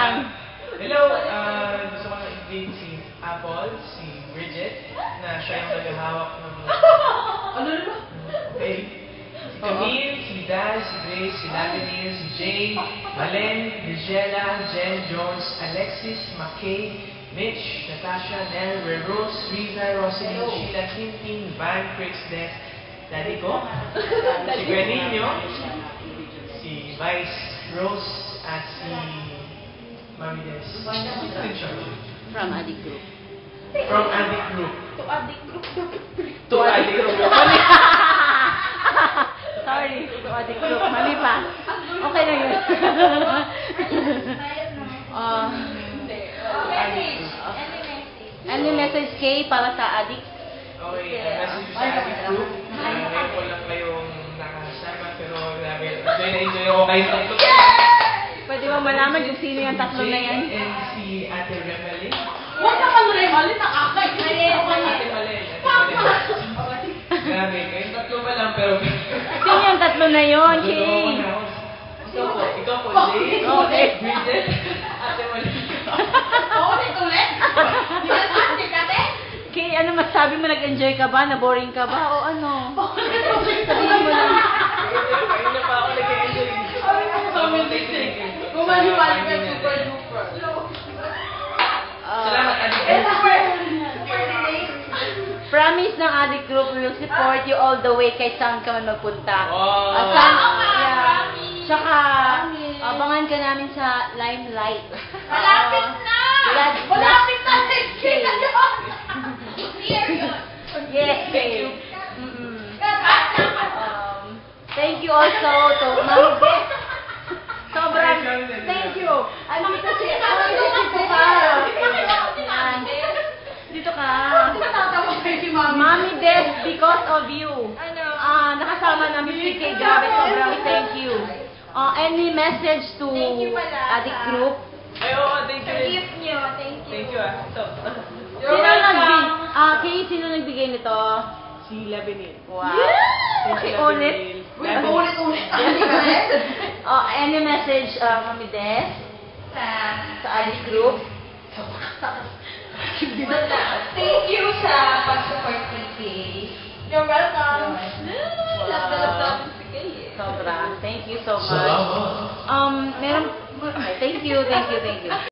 lang. Hello, gusto ko na-invite si Apple, si Bridget, na siya yung naghahawak ng... Ano na? Okay. Si Camille, si Daz, si Grace, si Lavenir, si Jay, Malen, Ligella, Jen, Jones, Alexis, McKay, Mitch, Natasha, Nell, Rose, Riza, Rosalyn, Sheila, Tintin, Van, Chris, Des, Daddy ko, si Granino, si Vice, Rose, at si Mami Des. From Addict Group. From Addict Group. To Addict Group. To Addict Group. Sorry, to Addict Group. Mali pa. Okay na yun. Any message kay para sa Addict? Okay, message sa Addict Group. Ngayon ko lang kayong nakasama, pero grabe, enjoy ako kayong tatlo. Pwede mo malaman kung sino yung tatlo na yan? And si Ate Remelin. Huwag naman Remalin, nakakay. Ate Malin. Grabe, kayong tatlo pa lang, pero... Sino yung tatlo na yun, Kay? Ikaw po, Jay. Okay. Bridget. Ate Malin. Ulit. Kay, ano masabi mo? Nag-enjoy ka ba? Na-boring ka ba? O ano? Sabihin mo lang. Kayo na pa ako nag-enjoy. Kumaliwali ka super duper. Salamat, Ate. Promise ng Addict Group, we will support you all the way kahit saan ka man magpunta. Wow. Tsaka, abangan ka namin sa Limelight. Malapit na! Malapit na! Kita yun! Clear yun! Yes, thank you. Thank you also to Mami Beth. Sobrang, thank you. Ay, Mami kasi, dito ka. Dito ka. Mami Beth, because of you. Nakasama namin si Kay. Grabe, sobrang thank you. Any message to Addict Group? Ay, oo, thank you. Gift nyo, thank you. Thank you, ah. Sino nagbigay? Kay, sino nagbigay nito? Si Lavenir. Wow. Okay, ulit. Ulit-ulit. Any message, Mami Des? Sa Addict Group? Thank you sa pag-support kay Kay. You're welcome. Love si Kay. Sobra. Thank you so much. Meron, thank you.